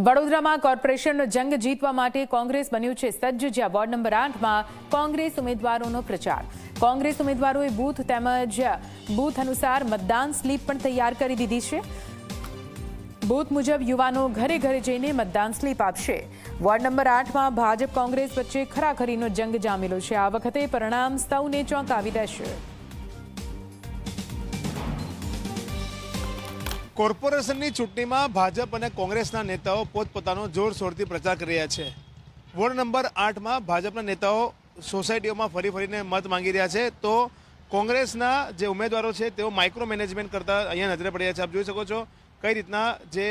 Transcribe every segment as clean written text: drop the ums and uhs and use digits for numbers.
વડોદરામાં કોર્પોરેશનનો જંગ જીતવા માટે કોંગ્રેસ બન્યું છે સજ્જ, જ્યાં વોર્ડ નંબર 8માં કોંગ્રેસ ઉમેદવારોનો પ્રચાર. કોંગ્રેસ ઉમેદવારોએ બૂથ તેમજ બૂથ અનુસાર મતદાન સ્લીપ પણ તૈયાર કરી દીધી છે. બૂથ મુજબ યુવાનો ઘરે ઘરે જઈને મતદાન સ્લીપ આપશે. વોર્ડ નંબર 8માં ભાજપ કોંગ્રેસ વચ્ચે ખરાખરીનો જંગ જામેલો છે. આ વખતે પરિણામ સૌને ચોંકાવી દેશે. કોર્પોરેશનની ચૂંટણીમાં ભાજપ અને કોંગ્રેસના નેતાઓ પોતપોતાનો જોરશોરથી પ્રચાર કરી રહ્યા છે. વોર્ડ નંબર 8માં ભાજપના નેતાઓ સોસાયટીઓમાં ફરીને મત માંગી રહ્યા છે, તો કોંગ્રેસના જે ઉમેદવારો છે તેઓ માઇક્રો મેનેજમેન્ટ કરતા અહીંયા નજરે પડી રહ્યા છે. આપ જોઈ શકો છો કઈ રીતના જે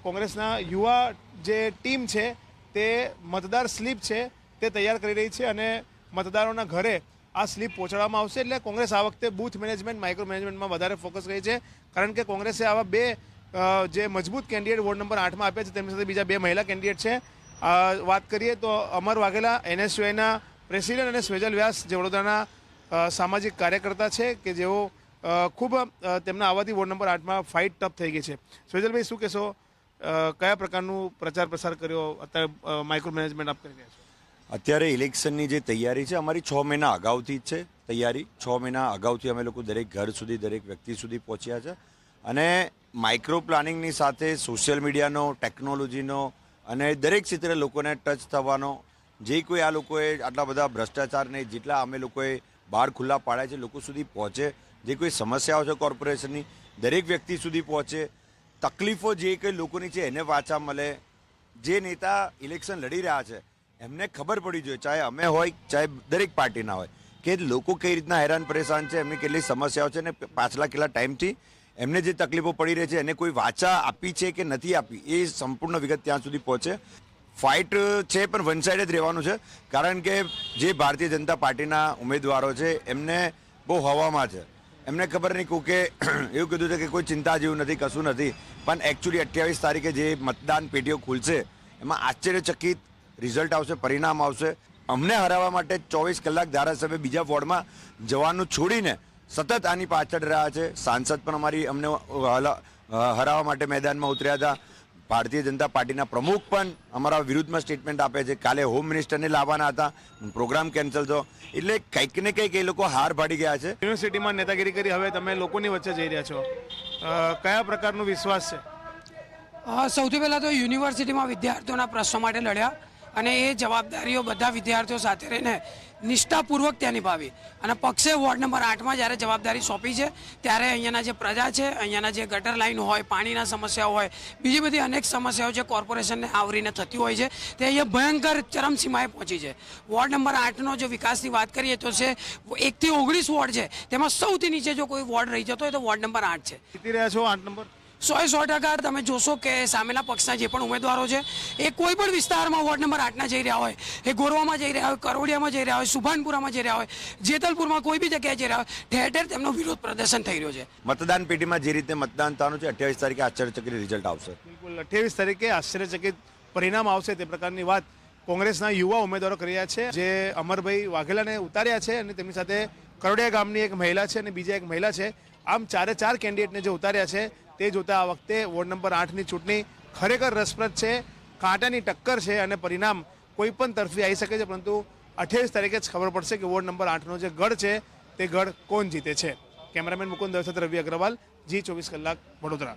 કોંગ્રેસના યુવા જે ટીમ છે તે મતદાર સ્લીપ છે તે તૈયાર કરી રહી છે અને મતદારોના ઘરે આ સ્લીપ પહોંચાડવામાં આવશે. એટલે કોંગ્રેસ આ વખતે બૂથ મેનેજમેન્ટ, માઇક્રો મેનેજમેન્ટમાં વધારે ફોકસ કરી છે, કારણ કે કોંગ્રેસે આવા બે જે મજબૂત કેન્ડિડેટ વોર્ડ નંબર 8માં આપ્યા છે, તેમની સાથે બીજા બે મહિલા કેન્ડિડેટ છે. વાત કરીએ તો અમર વાઘેલા NSUIના પ્રેસિડેન્ટ અને સ્વેજલ વ્યાસ જે વડોદરાના સામાજિક કાર્યકર્તા છે કે જેઓ ખૂબ તેમના આવવાથી વોર્ડ નંબર 8માં ફાઇટ ટફ થઈ ગઈ છે. સ્વેજલભાઈ, શું કહેશો, કયા પ્રકારનું પ્રચાર પ્રસાર કર્યો, અત્યારે માઇક્રો મેનેજમેન્ટ આપ કરી રહ્યા છો? અત્યારે ઇલેક્શનની જે તૈયારી છે અમારી 6 મહિના અગાઉથી જ છે. તૈયારી 6 મહિના અગાઉથી અમે લોકો દરેક ઘર સુધી, દરેક વ્યક્તિ સુધી પહોંચ્યા છે અને માઇક્રો પ્લાનિંગની સાથે સોશિયલ મીડિયાનો, ટેકનોલોજીનો અને દરેક ક્ષેત્રે લોકોને ટચ થવાનો, જે કોઈ આ લોકોએ આટલા બધા ભ્રષ્ટાચારને જેટલા અમે લોકોએ બહાર ખુલ્લા પાડ્યા છે, લોકો સુધી પહોંચે. જે કોઈ સમસ્યાઓ છે કોર્પોરેશનની દરેક વ્યક્તિ સુધી પહોંચે. તકલીફો જે કંઈ લોકોની છે એને વાંચા મળે. જે નેતા ઇલેક્શન લડી રહ્યા છે એમને ખબર પડી જોઈએ, ચાહે અમે હોય ચાહે દરેક પાર્ટીના હોય, કે લોકો કઈ રીતના હેરાન પરેશાન છે, એમની કેટલી સમસ્યાઓ છે અને પાછલા કેટલા ટાઈમથી એમને જે તકલીફો પડી રહી છે એને કોઈ વાચા આપી છે કે નથી આપી, એ સંપૂર્ણ વિગત ત્યાં સુધી પહોંચે. ફાઇટ છે પણ વન સાઇડ જ રહેવાનું છે, કારણ કે જે ભારતીય જનતા પાર્ટીના ઉમેદવારો છે એમને બહુ હવામાં છે. એમને ખબર નહીં કહું કે એવું કીધું છે કે કોઈ ચિંતા જેવું નથી, કશું નથી, પણ એકચ્યુઅલી 28 તારીખે જે મતદાન પેટીઓ ખુલશે એમાં આશ્ચર્યચકિત રિઝલ્ટ આવશે, પરિણામ આવશે. અમને હરાવવા માટે 24 કલાક ધારાસભ્ય બીજા વોર્ડમાં જવાનું છોડીને સતત આની પાછળ રહ્યા છે. સાંસદ પણ અમારી અમને હરાવવા માટે મેદાનમાં ઉતર્યા હતા. ભારતીય જનતા પાર્ટીના પ્રમુખ પણ અમારા વિરુદ્ધમાં સ્ટેટમેન્ટ આપે છે. કાલે હોમ મિનિસ્ટરને લાવવાના હતા, પ્રોગ્રામ કેન્સલ થયો. એટલે કંઈક ને કંઈક એ લોકો હાર ભાડી ગયા છે. યુનિવર્સિટીમાં નેતાગીરી કરી, હવે તમે લોકોની વચ્ચે જઈ રહ્યા છો, કયા પ્રકારનો વિશ્વાસ છે? સૌથી પહેલાં તો યુનિવર્સિટીમાં વિદ્યાર્થીઓના પ્રશ્નો માટે લડ્યા અને એ જવાબદારીઓ બધા વિદ્યાર્થીઓ સાથે રહીને નિષ્ઠાપૂર્વક ત્યાં નિભાવી. અને પક્ષે વોર્ડ નંબર 8માં જ્યારે જવાબદારી સોંપી છે ત્યારે અહીંયાના જે પ્રજા છે, અહીંયાના જે ગટર લાઈન હોય, પાણીના સમસ્યાઓ હોય, બીજી બધી અનેક સમસ્યાઓ જે કોર્પોરેશનને આવરીને થતી હોય છે તે અહીંયા ભયંકર ચરમસીમાએ પહોંચી છે. વોર્ડ નંબર 8નો જો વિકાસની વાત કરીએ તો છે 1 થી 19 વોર્ડ છે, તેમાં સૌથી નીચે જો કોઈ વોર્ડ રહી જતો હોય તો વોર્ડ નંબર 8 છે. જીતી રહ્યા છો 8 નંબર? 100% તમે જોશો કે સામેના પક્ષના જે પણ ઉમેદવારો છે એ કોઈ પણ વિસ્તારમાં વોર્ડ નંબર 8ના જઈ રહ્યા હોય, એ ગોરવામાં જઈ રહ્યા હોય, કરોડિયામાં જઈ રહ્યા હોય, સુભાનપુરામાં જઈ રહ્યા હોય, જેતલપુરમાં કોઈ બી જગ્યાએ જઈ રહ્યા હોય, ઠેર ઠેર તેમનો વિરોધ પ્રદર્શન થઈ રહ્યો છે. મતદાન પેટીમાં જે રીતે મતદાન થવાનું છે 28 તારીખે આશ્ચર્યચકિત રિઝલ્ટ આવશે. બિલકુલ 28 તારીખે આશ્ચર્યચકિત પરિણામ આવશે, તે પ્રકારની વાત કોંગ્રેસના યુવા ઉમેદવારો કરી રહ્યા છે. જે અમરભાઈ વાઘેલાને ઉતાર્યા છે અને તેમની સાથે કરોડિયા ગામની એક મહિલા છે અને બીજા એક મહિલા છે. આમ 4 કેન્ડિડેટને જે ઉતાર્યા છે તે જોતા આ વખતે વોર્ડ નંબર 8ની ચૂંટણી ખરેખર રસપ્રદ છે, કાંટાની ટક્કર છે અને પરિણામ કોઈ પણ તરફી આવી શકે છે. પરંતુ 28 તારીખે જ ખબર પડશે કે વોર્ડ નંબર 8નો જે ગઢ છે તે ગઢ કોણ જીતે છે. કેમેરામેન મુકુંદ સાથે રવિ અગ્રવાલ, G24 કલાક, વડોદરા.